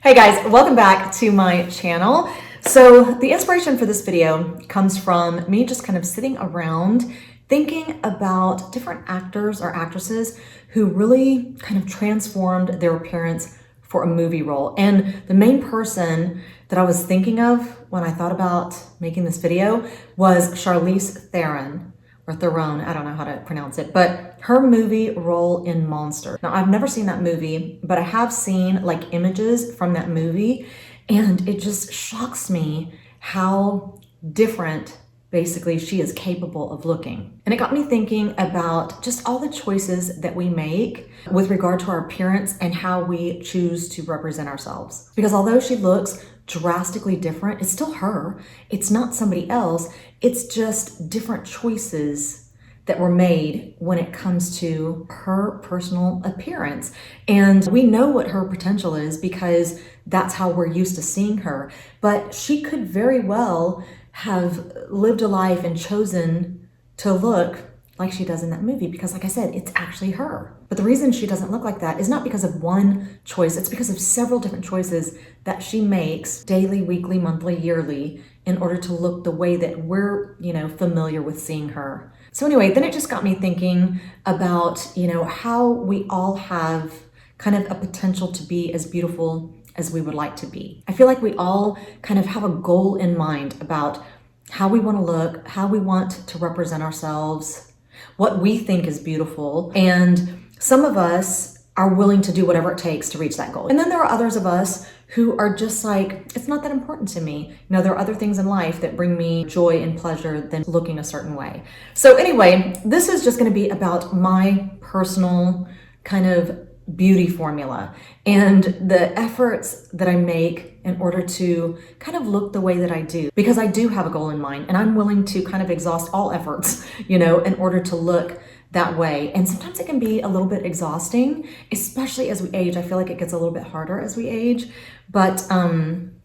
Hey guys, welcome back to my channel. So the inspiration for this video comes from me just kind of sitting around thinking about different actors or actresses who really kind of transformed their appearance for a movie role. And the main person that I was thinking of when I thought about making this video was Charlize Theron. Or Theron, I don't know how to pronounce it, but her movie role in Monster. Now, I've never seen that movie, but I have seen like images from that movie, and it just shocks me how different basically she is capable of looking. And it got me thinking about just all the choices that we make with regard to our appearance and how we choose to represent ourselves. Because although she looks drastically different, it's still her. It's not somebody else. It's just different choices that were made when it comes to her personal appearance. And we know what her potential is because that's how we're used to seeing her. But she could very well have lived a life and chosen to look like she does in that movie because, like I said, it's actually her. But the reason she doesn't look like that is not because of one choice. It's because of several different choices that she makes daily, weekly, monthly, yearly in order to look the way that we're, familiar with seeing her. So anyway, then it just got me thinking about, how we all have kind of a potential to be as beautiful as we would like to be. I feel like we all kind of have a goal in mind about how we want to look, how we want to represent ourselves, what we think is beautiful. And some of us are willing to do whatever it takes to reach that goal. And then there are others of us who are just like, it's not that important to me. There are other things in life that bring me joy and pleasure than looking a certain way. So anyway, this is just going to be about my personal kind of beauty formula and the efforts that I make in order to kind of look the way that I do, because I do have a goal in mind and I'm willing to kind of exhaust all efforts, in order to look that way. And sometimes it can be a little bit exhausting, especially as we age. I feel like it gets a little bit harder as we age, but I'm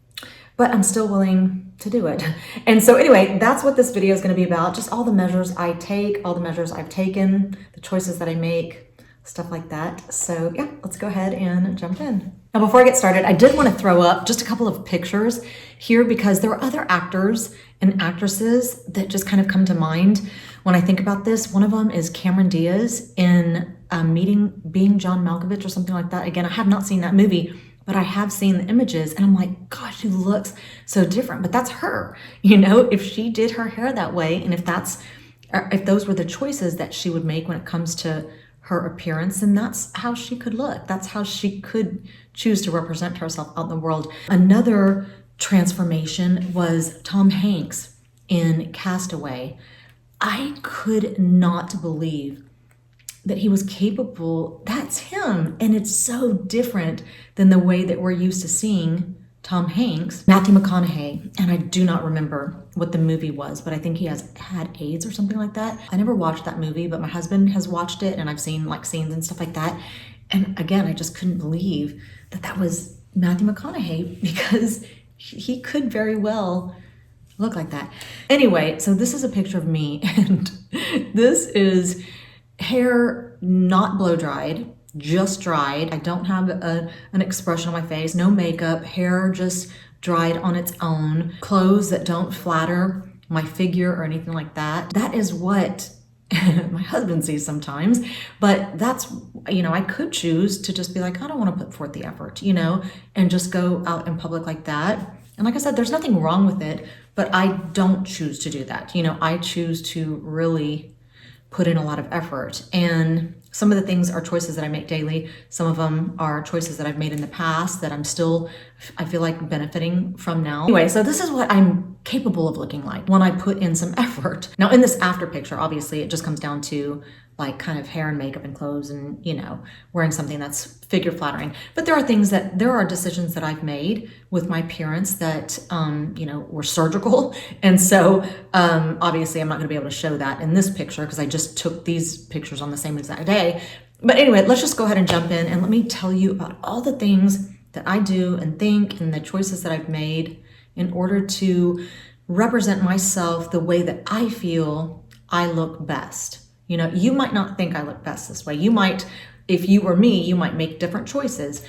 still willing to do it. And so anyway, that's what this video is going to be about. Just all the measures I take, all the measures I've taken, the choices that I make, stuff like that. So yeah, let's go ahead and jump in. Now, before I get started, I did want to throw up just a couple of pictures here because there are other actors and actresses that just kind of come to mind when I think about this. One of them is Cameron Diaz in Being John Malkovich or something like that. Again, I have not seen that movie, but I have seen the images and I'm like, gosh, she looks so different. But that's her, if she did her hair that way, and if those were the choices that she would make when it comes to her appearance, and that's how she could look. That's how she could choose to represent herself out in the world. Another transformation was Tom Hanks in Castaway. I could not believe that he was capable. That's him. And it's so different than the way that we're used to seeing Tom Hanks. Matthew McConaughey, and I do not remember what the movie was, but I think he had AIDS or something like that. I never watched that movie, but my husband has watched it and I've seen like scenes and stuff like that. And again, I just couldn't believe that was Matthew McConaughey because he could very well look like that. Anyway, so this is a picture of me and this is hair not blow dried, just dried. I don't have an expression on my face, no makeup, hair just dried on its own, clothes that don't flatter my figure or anything like that. That is what my husband sees sometimes, but that's, I could choose to just be like, I don't want to put forth the effort, and just go out in public like that. And like I said, there's nothing wrong with it, but I don't choose to do that. I choose to really put in a lot of effort. And some of the things are choices that I make daily. Some of them are choices that I've made in the past that I feel like benefiting from now. Anyway, so this is what I'm capable of looking like when I put in some effort. Now in this after picture, obviously it just comes down to like kind of hair and makeup and clothes and, wearing something that's figure flattering. But there are decisions that I've made with my appearance that, were surgical. And so obviously I'm not gonna be able to show that in this picture because I just took these pictures on the same exact day. But anyway, let's just go ahead and jump in and let me tell you about all the things that I do and think and the choices that I've made in order to represent myself the way that I feel I look best. You might not think I look best this way. You might, if you were me, you might make different choices.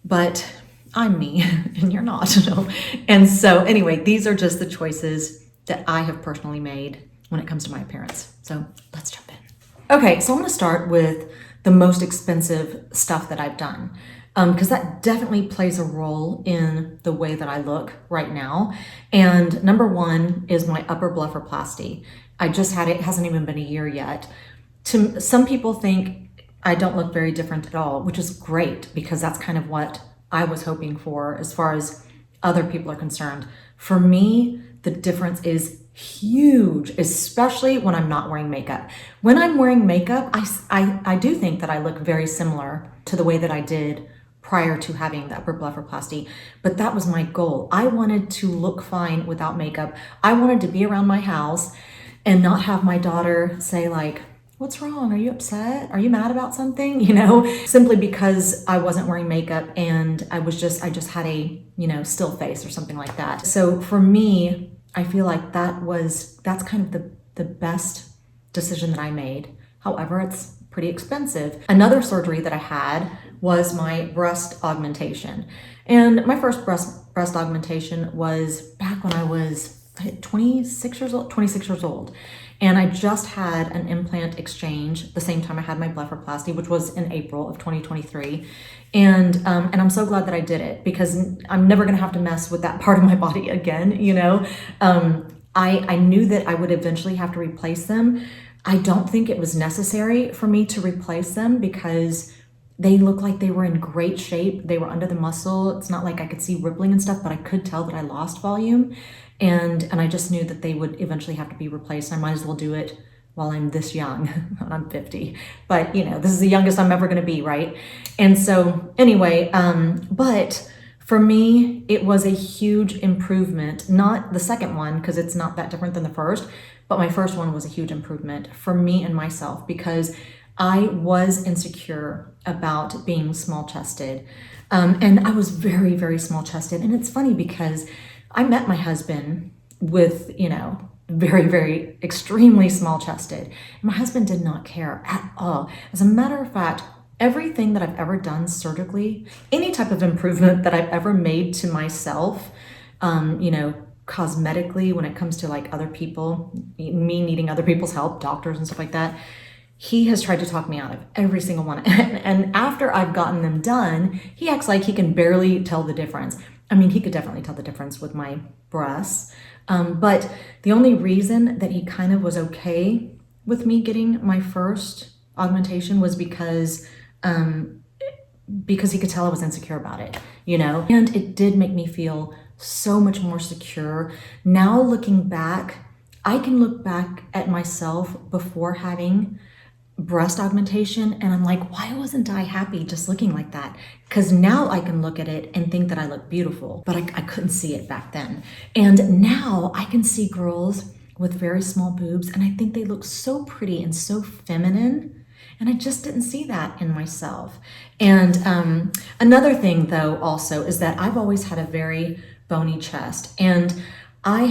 But I'm me and you're not. No. And so anyway, these are just the choices that I have personally made when it comes to my appearance. So let's jump in. Okay, so I'm gonna start with the most expensive stuff that I've done, because that definitely plays a role in the way that I look right now. And number one is my upper blepharoplasty. I just had it, hasn't even been a year yet. Some people think I don't look very different at all, which is great because that's kind of what I was hoping for as far as other people are concerned. For me, the difference is huge, especially when I'm not wearing makeup. When I'm wearing makeup, I do think that I look very similar to the way that I did prior to having the upper blepharoplasty, but that was my goal. I wanted to look fine without makeup. I wanted to be around my house and not have my daughter say like, what's wrong? Are you upset? Are you mad about something? You know, simply because I wasn't wearing makeup and I just had a, still face or something like that. So for me, I feel like that's kind of the best decision that I made. However, it's pretty expensive. Another surgery that I had was my breast augmentation. And my first breast augmentation was back when I was 26 years old. And I just had an implant exchange the same time I had my blepharoplasty, which was in April of 2023. And I'm so glad that I did it because I'm never gonna have to mess with that part of my body again, I knew that I would eventually have to replace them. I don't think it was necessary for me to replace them because they looked like they were in great shape. They were under the muscle. It's not like I could see rippling and stuff, but I could tell that I lost volume. And I just knew that they would eventually have to be replaced. I might as well do it while I'm this young. I'm 50, but this is the youngest I'm ever gonna be, right? And so anyway, but for me, it was a huge improvement. Not the second one, because it's not that different than the first, but my first one was a huge improvement for me and myself because I was insecure about being small-chested. And I was very, very small-chested. And it's funny because I met my husband with, very, very extremely small-chested. My husband did not care at all. As a matter of fact, everything that I've ever done surgically, any type of improvement that I've ever made to myself, cosmetically, when it comes to like other people, me needing other people's help, doctors and stuff like that, he has tried to talk me out of every single one. And after I've gotten them done, he acts like he can barely tell the difference. I mean, he could definitely tell the difference with my breasts. But the only reason that he kind of was okay with me getting my first augmentation was because he could tell I was insecure about it, And it did make me feel so much more secure. Now looking back, I can look back at myself before having breast augmentation and I'm like, why wasn't I happy just looking like that? Because now I can look at it and think that I look beautiful, but I couldn't see it back then. And now I can see girls with very small boobs and I think they look so pretty and so feminine. And I just didn't see that in myself. And another thing though also is that I've always had a very bony chest. And I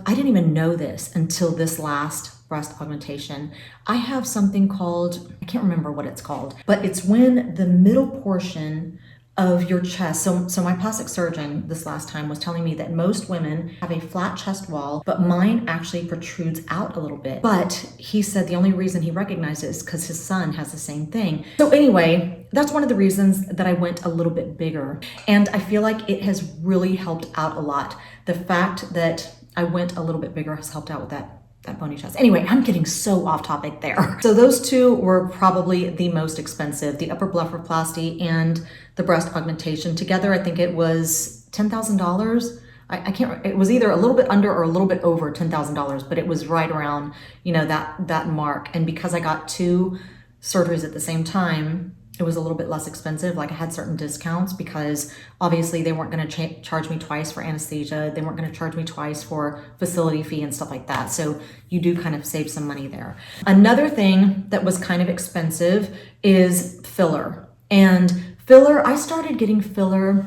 didn't even know this until this last breast augmentation. I have something called, I can't remember what it's called, but it's when the middle portion of your chest, so my plastic surgeon this last time was telling me that most women have a flat chest wall, but mine actually protrudes out a little bit. But he said the only reason he recognized it is because his son has the same thing. So anyway, that's one of the reasons that I went a little bit bigger. And I feel like it has really helped out a lot. The fact that I went a little bit bigger has helped out with that bony chest. Anyway, I'm getting so off topic there. So those two were probably the most expensive, the upper blepharoplasty and the breast augmentation. Together, I think it was $10,000. I can't, it was either a little bit under or a little bit over $10,000, but it was right around, that mark. And because I got two surgeries at the same time, it was a little bit less expensive. Like I had certain discounts because obviously they weren't going to charge me twice for anesthesia. They weren't going to charge me twice for facility fee and stuff like that. So you do kind of save some money there. Another thing that was kind of expensive is filler. And filler, I started getting filler.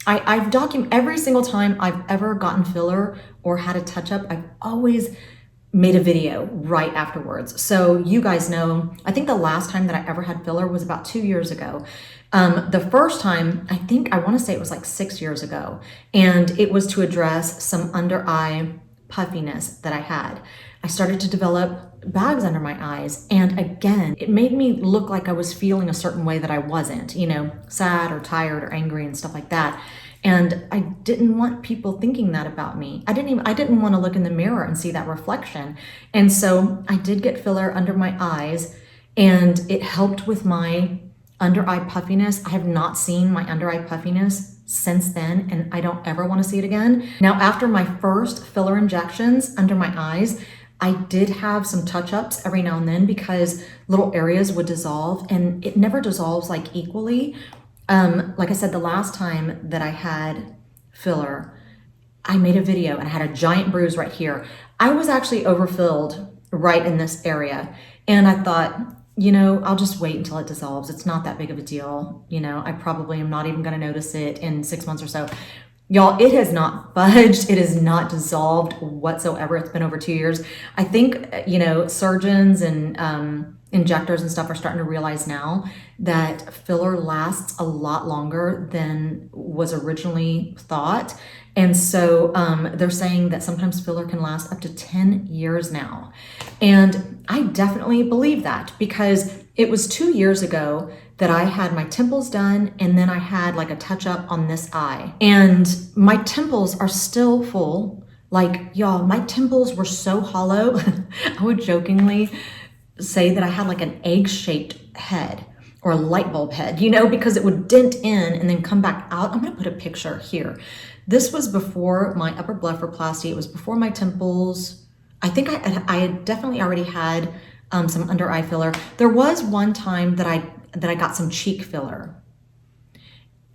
I've documented every single time I've ever gotten filler or had a touch up, I've always made a video right afterwards. So you guys know, I think the last time that I ever had filler was about 2 years ago. The first time, I want to say it was like 6 years ago, and it was to address some under eye puffiness that I had. I started to develop bags under my eyes, and again, it made me look like I was feeling a certain way that I wasn't, sad or tired or angry and stuff like that. And I didn't want people thinking that about me. I didn't want to look in the mirror and see that reflection. And so I did get filler under my eyes, and it helped with my under eye puffiness. I have not seen my under eye puffiness since then, and I don't ever want to see it again. Now, after my first filler injections under my eyes, I did have some touch-ups every now and then because little areas would dissolve, and it never dissolves like equally. Like I said, the last time that I had filler, I made a video and I had a giant bruise right here. I was actually overfilled right in this area, and I thought, I'll just wait until it dissolves. It's not that big of a deal. I probably am not even going to notice it in 6 months or so. Y'all, it has not budged. It is not dissolved whatsoever. It's been over 2 years. I think, surgeons and injectors and stuff are starting to realize now that filler lasts a lot longer than was originally thought. And so they're saying that sometimes filler can last up to 10 years now. And I definitely believe that because it was 2 years ago that I had my temples done, and then I had like a touch up on this eye. And my temples are still full. Like, y'all, my temples were so hollow. I would jokingly say that I had like an egg-shaped head or a light bulb head, because it would dent in and then come back out. I'm gonna put a picture here. This was before my upper blepharoplasty. It was before my temples. I think I had definitely already had some under eye filler. There was one time that I got some cheek filler.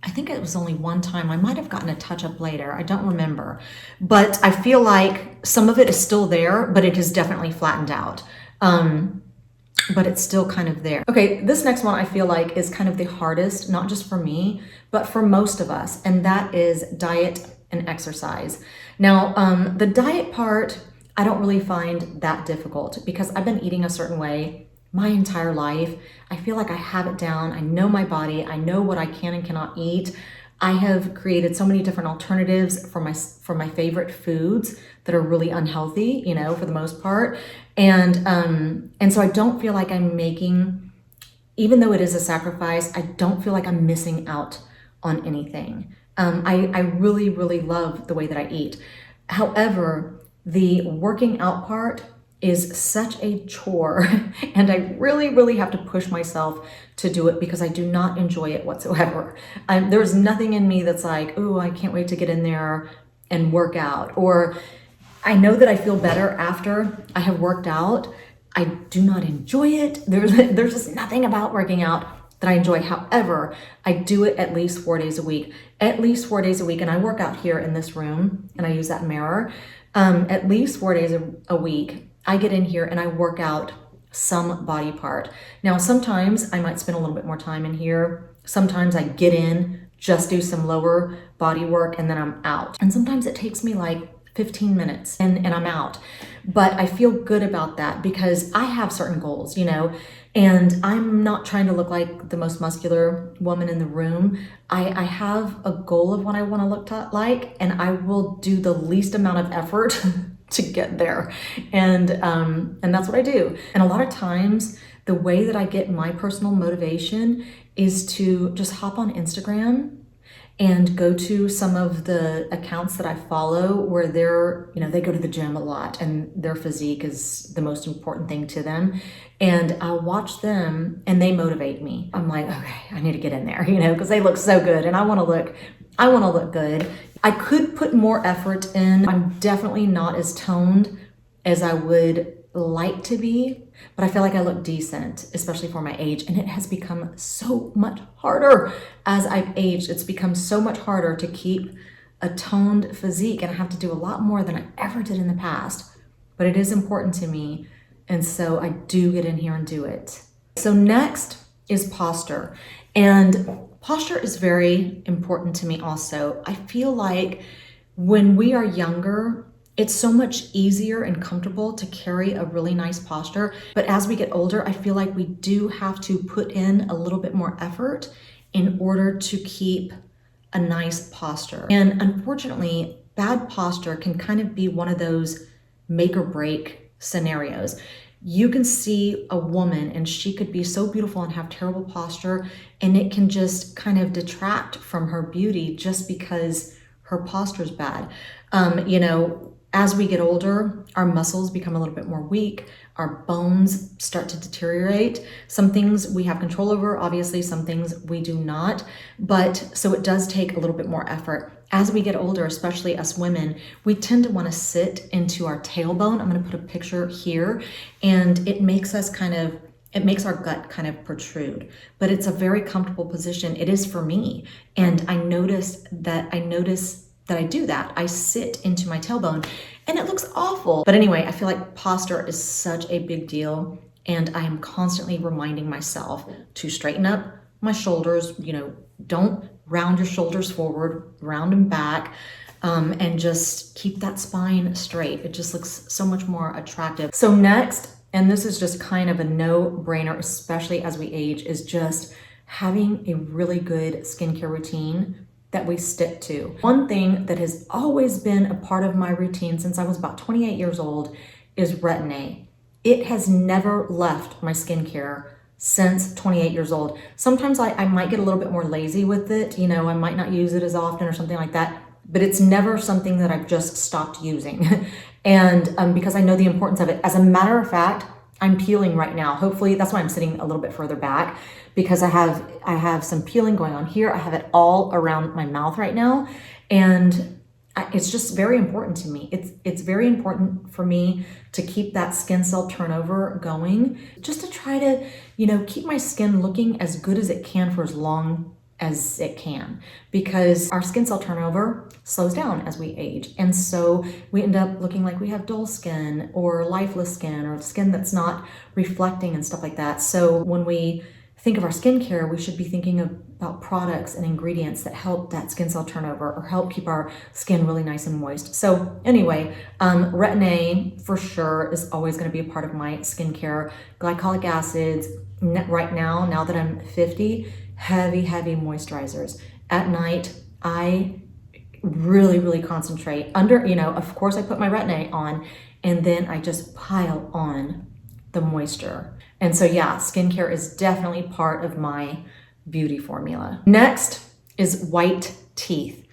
I think it was only one time. I might have gotten a touch-up later. I don't remember. But I feel like some of it is still there, but it has definitely flattened out. But it's still kind of there. Okay, this next one I feel like is kind of the hardest, not just for me, but for most of us, and that is diet and exercise. Now, the diet part, I don't really find that difficult because I've been eating a certain way my entire life. I feel like I have it down. I know my body. I know what I can and cannot eat. I have created so many different alternatives for my favorite foods that are really unhealthy, for the most part. And so I don't feel like I'm making, even though it is a sacrifice, I don't feel like I'm missing out on anything. I really, really love the way that I eat. However, the working out part is such a chore, and I really, really have to push myself to do it because I do not enjoy it whatsoever. There's nothing in me that's like, oh, I can't wait to get in there and work out. Or I know that I feel better after I have worked out. I do not enjoy it. There's just nothing about working out that I enjoy. However, I do it at least 4 days a week. At least 4 days a week, and I work out here in this room, and I use that mirror. At least 4 days a week. I get in here and I work out some body part. Now, sometimes I might spend a little bit more time in here. Sometimes I get in, just do some lower body work, and then I'm out. And sometimes it takes me like 15 minutes and I'm out. But I feel good about that because I have certain goals, and I'm not trying to look like the most muscular woman in the room. I have a goal of what I want to look like, and I will do the least amount of effort to get there. And that's what I do. And a lot of times the way that I get my personal motivation is to just hop on Instagram and go to some of the accounts that I follow where they go to the gym a lot and their physique is the most important thing to them. And I'll watch them and they motivate me. I'm like, okay, I need to get in there, because they look so good and I want to look good. I could put more effort in. I'm definitely not as toned as I would like to be, but I feel like I look decent, especially for my age. And it has become so much harder as I've aged. It's become so much harder to keep a toned physique, and I have to do a lot more than I ever did in the past. But it is important to me, and so I do get in here and do it. So next is posture. And posture is very important to me also. I feel like when we are younger, it's so much easier and comfortable to carry a really nice posture. But as we get older, I feel like we do have to put in a little bit more effort in order to keep a nice posture. And unfortunately, bad posture can kind of be one of those make or break scenarios. You can see a woman and she could be so beautiful and have terrible posture, and it can just kind of detract from her beauty just because her posture is bad. You know, as we get older, our muscles become a little bit more weak, our bones start to deteriorate. Some things we have control over, obviously some things we do not, but so it does take a little bit more effort. As we get older, especially us women, we tend to want to sit into our tailbone. I'm going to put a picture here, and it makes us it makes our gut kind of protrude, but it's a very comfortable position. It is for me. And I notice that I do that. I sit into my tailbone and it looks awful. But anyway, I feel like posture is such a big deal, and I am constantly reminding myself to straighten up my shoulders. You know, don't round your shoulders forward, round them back, and just keep that spine straight. It just looks so much more attractive. So next, and this is just kind of a no-brainer, especially as we age, is just having a really good skincare routine that we stick to. One thing that has always been a part of my routine since I was about 28 years old is Retin-A. It has never left my skincare since 28 years old. Sometimes I might get a little bit more lazy with it. You know, I might not use it as often or something like that, but it's never something that I've just stopped using. And because I know the importance of it. As a matter of fact, I'm peeling right now. Hopefully, that's why I'm sitting a little bit further back, because I have some peeling going on here. I have it all around my mouth right now, and it's just very important to me. It's very important for me to keep that skin cell turnover going, just to try to, you know, keep my skin looking as good as it can for as long as it can, because our skin cell turnover slows down as we age. And so we end up looking like we have dull skin or lifeless skin or skin that's not reflecting and stuff like that. So when we think of our skincare, we should be thinking about products and ingredients that help that skin cell turnover or help keep our skin really nice and moist. So anyway, Retin-A for sure is always going to be a part of my skincare. Glycolic acids, right now that I'm 50, heavy moisturizers. At night, I really concentrate under, you know, of course I put my Retin-A on, and then I just pile on the moisture. And so yeah, skincare is definitely part of my beauty formula. Next is white teeth.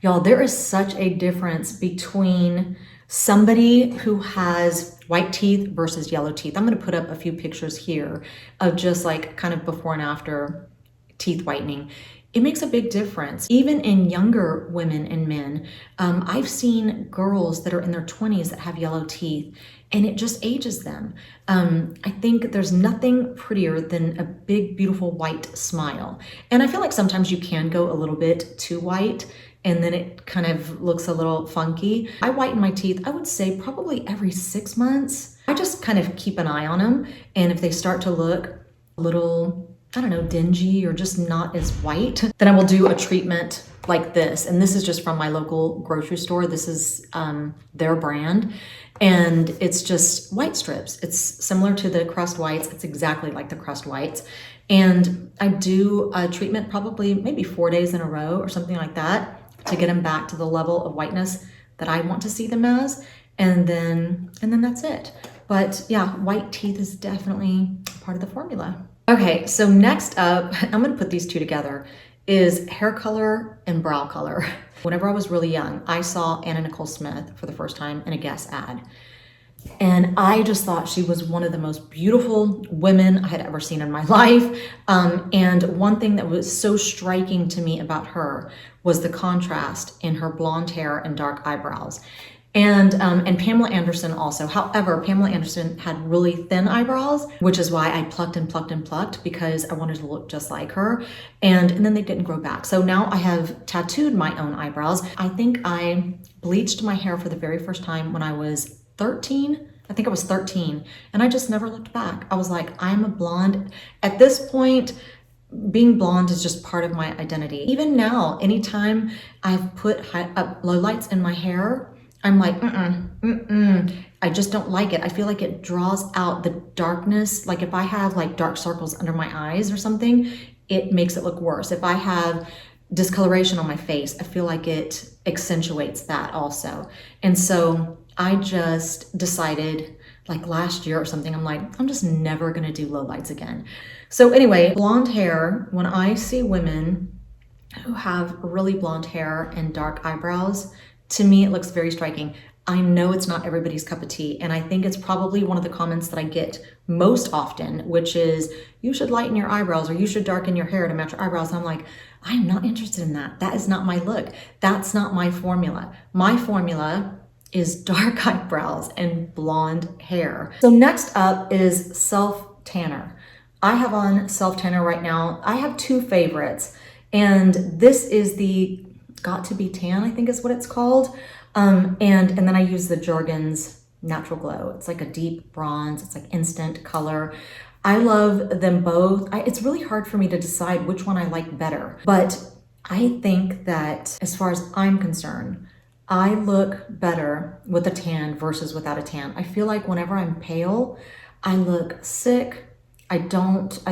Y'all, there is such a difference between somebody who has white teeth versus yellow teeth. I'm gonna put up a few pictures here of just like kind of before and after teeth whitening. It makes a big difference. Even in younger women and men, I've seen girls that are in their 20s that have yellow teeth, and it just ages them. I think there's nothing prettier than a big, beautiful white smile. And I feel like sometimes you can go a little bit too white, and then it kind of looks a little funky. I whiten my teeth, I would say probably every 6 months. I just kind of keep an eye on them, and if they start to look a little, I don't know, dingy or just not as white, then I will do a treatment like this. And this is just from my local grocery store. This is their brand. And it's just white strips. It's similar to the crust whites. It's exactly like the crust whites. And I do a treatment probably maybe 4 days in a row or something like that to get them back to the level of whiteness that I want to see them as. And then that's it. But yeah, white teeth is definitely part of the formula. Okay, so next up, I'm gonna put these two together, is hair color and brow color. Whenever I was really young, I saw Anna Nicole Smith for the first time in a Guess ad. And I just thought she was one of the most beautiful women I had ever seen in my life. And one thing that was so striking to me about her was the contrast in her blonde hair and dark eyebrows. And Pamela Anderson also. However, Pamela Anderson had really thin eyebrows, which is why I plucked and plucked and plucked, because I wanted to look just like her. And then they didn't grow back. So now I have tattooed my own eyebrows. I think I bleached my hair for the very first time when I was 13. I think I was 13. And I just never looked back. I was like, I'm a blonde. At this point, being blonde is just part of my identity. Even now, anytime I've put lowlights in my hair, I'm like, I just don't like it. I feel like it draws out the darkness. Like if I have like dark circles under my eyes or something, it makes it look worse. If I have discoloration on my face, I feel like it accentuates that also. And so I just decided, like last year or something, I'm like, I'm just never gonna do lowlights again. So anyway, blonde hair, when I see women who have really blonde hair and dark eyebrows, to me it looks very striking. I know it's not everybody's cup of tea, and I think it's probably one of the comments that I get most often, which is, you should lighten your eyebrows or you should darken your hair to match your eyebrows. And I'm like, I'm not interested in that. That is not my look. That's not my formula. My formula is dark eyebrows and blonde hair. So next up is SelfTanner. I have on SelfTanner right now. I have two favorites, and this is the Got to Be Tan, I think is what it's called. And then I use the Jergens Natural Glow. It's like a deep bronze. It's like instant color. I love them both. It's really hard for me to decide which one I like better, but I think that as far as I'm concerned, I look better with a tan versus without a tan. I feel like whenever I'm pale, I look sick. I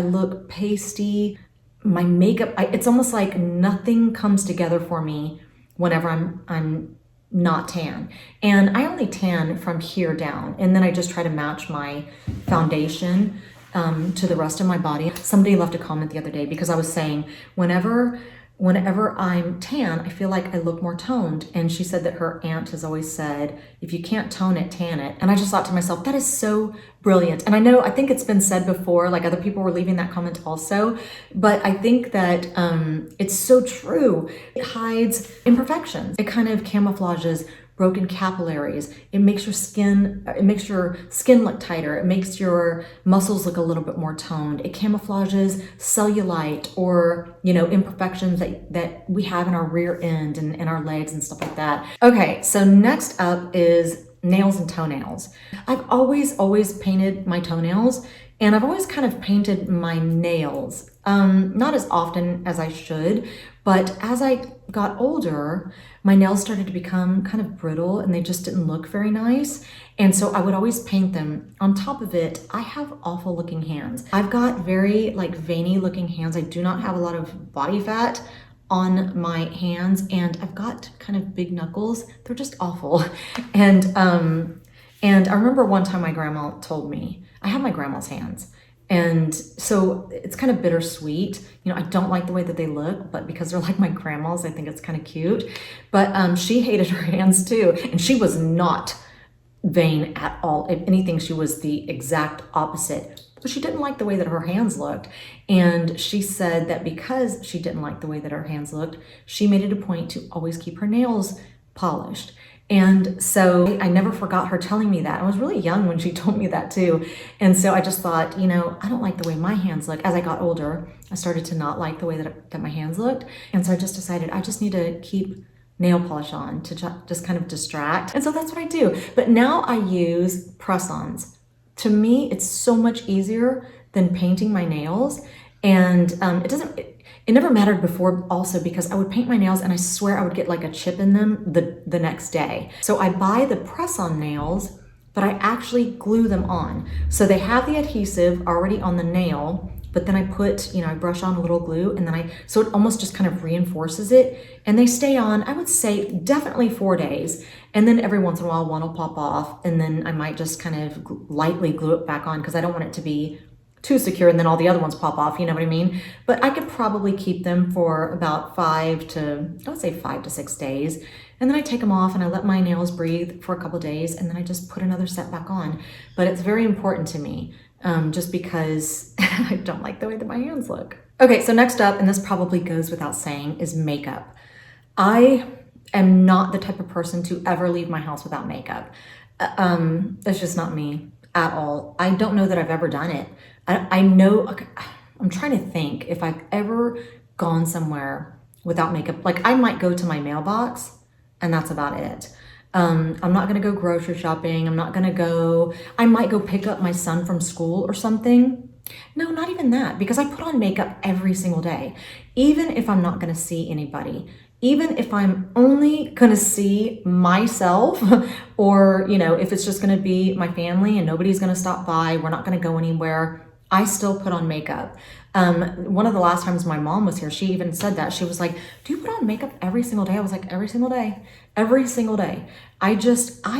look pasty. My makeup, it's almost like nothing comes together for me whenever I'm not tan. And I only tan from here down, and then I just try to match my foundation to the rest of my body. Somebody left a comment the other day because I was saying whenever I'm tan, I feel like I look more toned. And she said that her aunt has always said, if you can't tone it, tan it. And I just thought to myself, that is so brilliant. And I think it's been said before, like other people were leaving that comment also, but I think that it's so true. It hides imperfections. It kind of camouflages broken capillaries. It makes your skin look tighter. It makes your muscles look a little bit more toned. It camouflages cellulite or, imperfections that we have in our rear end and in our legs and stuff like that. Okay, so next up is nails and toenails. I've always painted my toenails, and I've always kind of painted my nails. Not as often as I should, but as I got older, my nails started to become kind of brittle and they just didn't look very nice. And so I would always paint them. On top of it, I have awful looking hands. I've got very veiny looking hands. I do not have a lot of body fat on my hands, and I've got kind of big knuckles. They're just awful. And I remember one time my grandma told me, I have my grandma's hands. And so it's kind of bittersweet. I don't like the way that they look, but because they're like my grandma's, I think it's kind of cute. But she hated her hands too. And she was not vain at all. If anything, she was the exact opposite. But she didn't like the way that her hands looked. And she said that because she didn't like the way that her hands looked, she made it a point to always keep her nails polished. And so I never forgot her telling me that. I was really young when she told me that too. And so I just thought, I don't like the way my hands look. As I got older, I started to not like the way that my hands looked. And so I just decided I just need to keep nail polish on to just kind of distract. And so that's what I do. But now I use press-ons. To me, it's so much easier than painting my nails. And it never mattered before also because I would paint my nails and I swear I would get like a chip in them the next day. So I buy the press-on nails, but I actually glue them on. So they have the adhesive already on the nail, but then I put, I brush on a little glue and then so it almost just kind of reinforces it. And they stay on, I would say definitely 4 days. And then every once in a while, one will pop off and then I might just kind of lightly glue it back on because I don't want it to be too secure and then all the other ones pop off, you know what I mean? But I could probably keep them for about 5 to 6 days. And then I take them off and I let my nails breathe for a couple days and then I just put another set back on. But it's very important to me just because I don't like the way that my hands look. Okay, so next up, and this probably goes without saying, is makeup. I am not the type of person to ever leave my house without makeup. That's just not me at all. I don't know that I've ever done it. I know, I'm trying to think if I've ever gone somewhere without makeup. Like I might go to my mailbox and that's about it. I'm not gonna go grocery shopping. I might go pick up my son from school or something. No, not even that, because I put on makeup every single day. Even if I'm not gonna see anybody, even if I'm only gonna see myself or, if it's just gonna be my family and nobody's gonna stop by, we're not gonna go anywhere, I still put on makeup. One of the last times my mom was here, she even said that. She was like, do you put on makeup every single day? I was like, every single day, every single day. I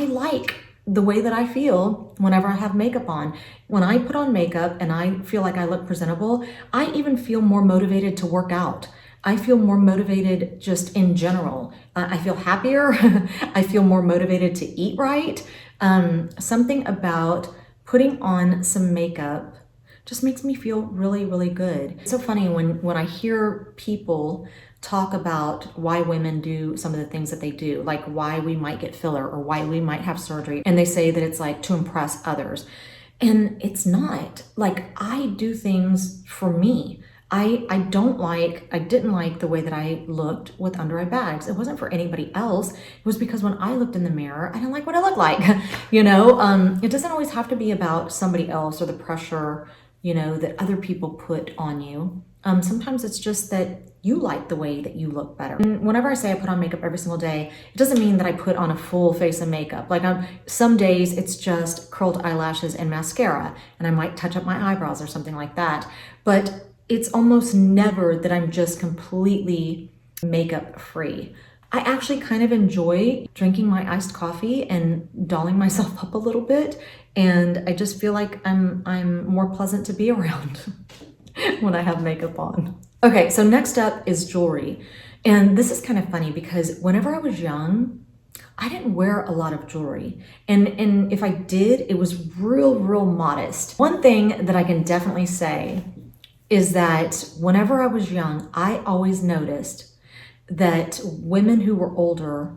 like the way that I feel whenever I have makeup on. When I put on makeup and I feel like I look presentable, I even feel more motivated to work out. I feel more motivated just in general. I feel happier. I feel more motivated to eat right. Something about putting on some makeup just makes me feel really, really good. It's so funny when I hear people talk about why women do some of the things that they do, like why we might get filler or why we might have surgery, and they say that it's like to impress others. And it's not. Like, I do things for me. I didn't like the way that I looked with under eye bags. It wasn't for anybody else. It was because when I looked in the mirror, I didn't like what I looked like. It doesn't always have to be about somebody else or the pressure, that other people put on you. Sometimes it's just that you like the way that you look better. And whenever I say I put on makeup every single day, it doesn't mean that I put on a full face of makeup. Like, some days it's just curled eyelashes and mascara, and I might touch up my eyebrows or something like that. But it's almost never that I'm just completely makeup free. I actually kind of enjoy drinking my iced coffee and dolling myself up a little bit, and I just feel like I'm more pleasant to be around when I have makeup on. Okay, so next up is jewelry. And this is kind of funny because whenever I was young, I didn't wear a lot of jewelry. And if I did, it was real modest. One thing that I can definitely say is that whenever I was young, I always noticed that women who were older,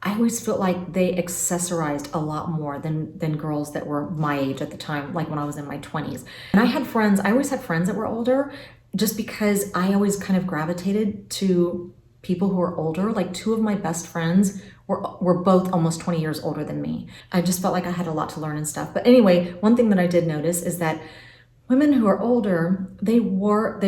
I always felt like they accessorized a lot more than girls that were my age at the time, like when I was in my 20s. And I always had friends that were older just because I always kind of gravitated to people who were older. Like, two of my best friends were both almost 20 years older than me. I just felt like I had a lot to learn and stuff. But anyway, one thing that I did notice is that women who are older, they wore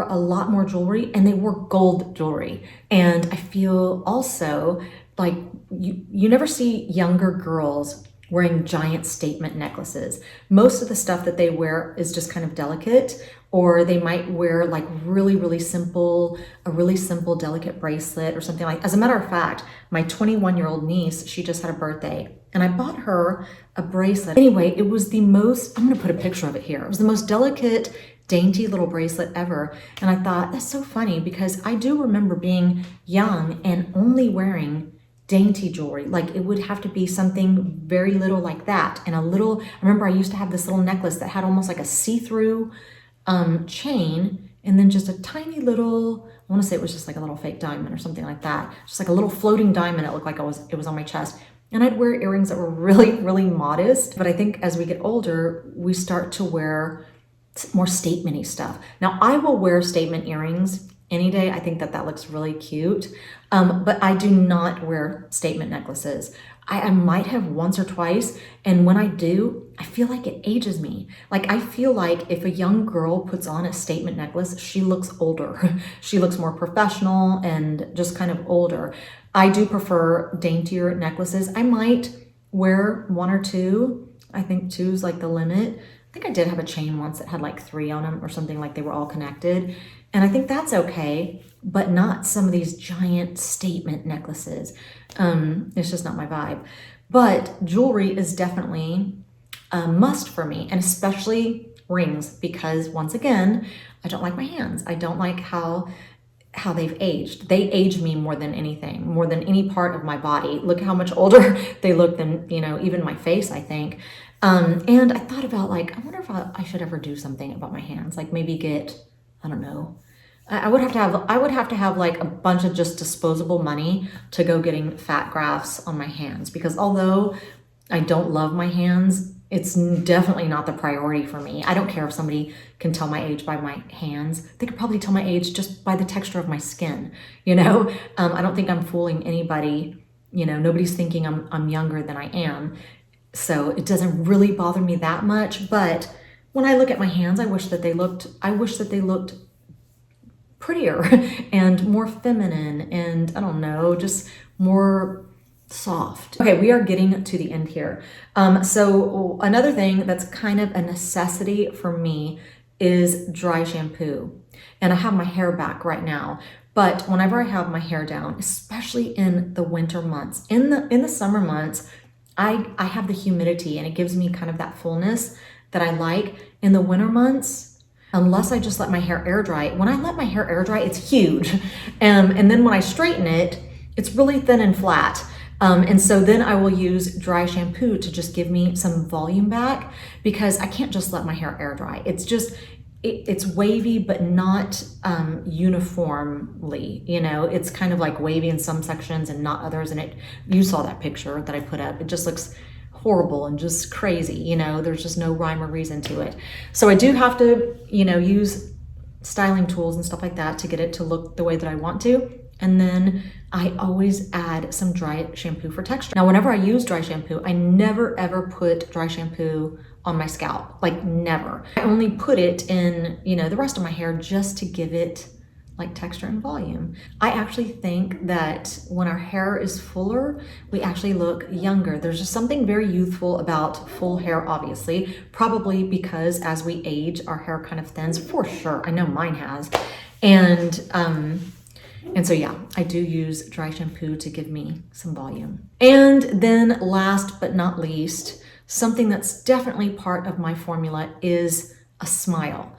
a lot more jewelry, and they wore gold jewelry. And I feel also like you never see younger girls wearing giant statement necklaces. Most of the stuff that they wear is just kind of delicate, or they might wear like a really simple delicate bracelet or something like. As a matter of fact, my 21-year-old niece, she just had a birthday, and I bought her a bracelet. Anyway, it was the most, I'm gonna put a picture of it here. It was the most delicate, dainty little bracelet ever. And I thought, that's so funny, because I do remember being young and only wearing dainty jewelry. Like, it would have to be something very little like that. And I remember I used to have this little necklace that had almost like a see-through chain, and then just a tiny little, I want to say it was just like a little fake diamond or something like that. Just like a little floating diamond. It looked like it was on my chest. And I'd wear earrings that were really modest. But I think as we get older, we start to wear more statement-y stuff. Now, I will wear statement earrings any day. I think that looks really cute. But I do not wear statement necklaces. I might have once or twice, and when I do, I feel like it ages me. Like, I feel like if a young girl puts on a statement necklace, she looks older. She looks more professional and just kind of older. I do prefer daintier necklaces. I might wear one or two. I think two is like the limit. I think I did have a chain once that had like 3 on them or something, like they were all connected. And I think that's okay, but not some of these giant statement necklaces. It's just not my vibe. But jewelry is definitely a must for me, and especially rings, because once again, I don't like my hands. I don't like how they've aged. They age me more than anything, more than any part of my body. Look how much older they look than, even my face, I think. And I thought about, like, I wonder if I should ever do something about my hands, like maybe get, I don't know. I would have to have like a bunch of just disposable money to go getting fat grafts on my hands, because although I don't love my hands, it's definitely not the priority for me. I don't care if somebody can tell my age by my hands. They could probably tell my age just by the texture of my skin, I don't think I'm fooling anybody. Nobody's thinking I'm younger than I am. So it doesn't really bother me that much. But when I look at my hands, I wish that they looked prettier and more feminine, and I don't know, just more soft. Okay, we are getting to the end here. So another thing that's kind of a necessity for me is dry shampoo. And I have my hair back right now. But whenever I have my hair down, especially in the winter months, in the summer months, I have the humidity and it gives me kind of that fullness that I like. In the winter months, unless I just let my hair air dry, when I let my hair air dry, it's huge. And then when I straighten it, it's really thin and flat. And so then I will use dry shampoo to just give me some volume back, because I can't just let my hair air dry. It's just, it's wavy, but not uniformly, you know, it's kind of like wavy in some sections and not others. And you saw that picture that I put up. It just looks horrible and just crazy, you know, there's just no rhyme or reason to it. So I do have to, you know, use styling tools and stuff like that to get it to look the way that I want to. And then I always add some dry shampoo for texture. Now, whenever I use dry shampoo, I never ever put dry shampoo on my scalp, like never. I only put it in, you know, the rest of my hair just to give it like texture and volume. I actually think that when our hair is fuller, we actually look younger. There's just something very youthful about full hair, obviously, probably because as we age, our hair kind of thins, for sure. I know mine has. And so yeah, I do use dry shampoo to give me some volume. And then last but not least, something that's definitely part of my formula is a smile.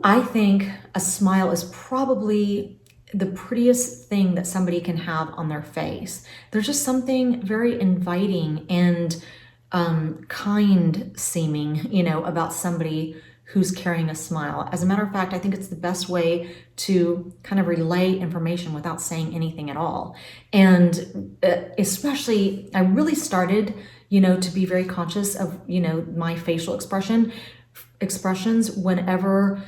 I think a smile is probably the prettiest thing that somebody can have on their face. There's just something very inviting and kind seeming, you know, about somebody who's carrying a smile. As a matter of fact, I think it's the best way to kind of relay information without saying anything at all. And especially, I really started, you know, to be very conscious of, you know, my facial expressions whenever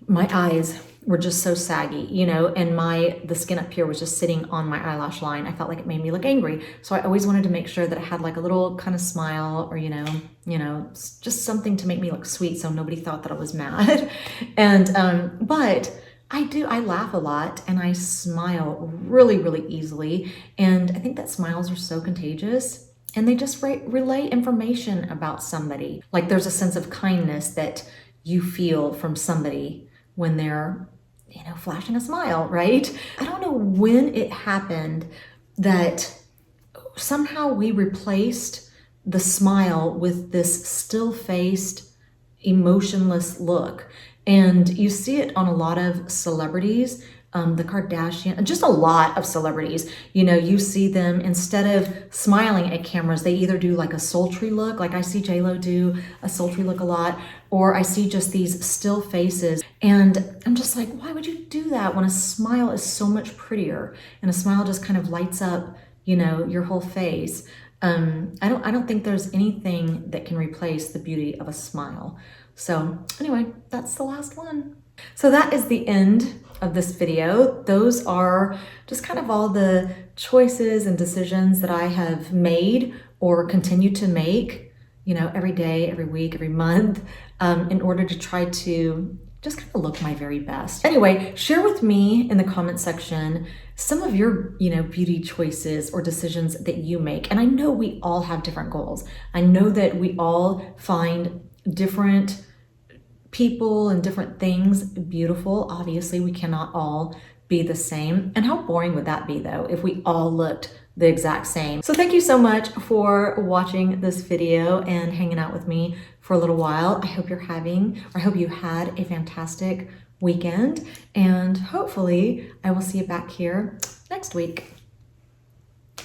my eyes were just so saggy, you know, and the skin up here was just sitting on my eyelash line. I felt like it made me look angry. So I always wanted to make sure that I had like a little kind of smile, or, you know, just something to make me look sweet so nobody thought that I was mad. And, but I laugh a lot and I smile really, really easily. And I think that smiles are so contagious, and they just relay information about somebody. Like there's a sense of kindness that you feel from somebody when they're, you know, flashing a smile, right? I don't know when it happened that somehow we replaced the smile with this still-faced, emotionless look. And you see it on a lot of celebrities, the Kardashians, just a lot of celebrities. You know, you see them, instead of smiling at cameras, they either do like a sultry look, like I see J-Lo do a sultry look a lot, or I see just these still faces. And I'm just like, why would you do that when a smile is so much prettier? And a smile just kind of lights up, you know, your whole face. I don't think there's anything that can replace the beauty of a smile. So anyway, that's the last one. So that is the end of this video. Those are just kind of all the choices and decisions that I have made or continue to make, you know, every day, every week, every month, in order to try to just kind of look my very best. Anyway, share with me in the comment section some of your, you know, beauty choices or decisions that you make. And I know we all have different goals. I know that we all find different people and different things beautiful. Obviously, we cannot all be the same. And how boring would that be, though, if we all looked the exact same? So thank you so much for watching this video and hanging out with me for a little while. I hope you had a fantastic weekend, and hopefully I will see you back here next week.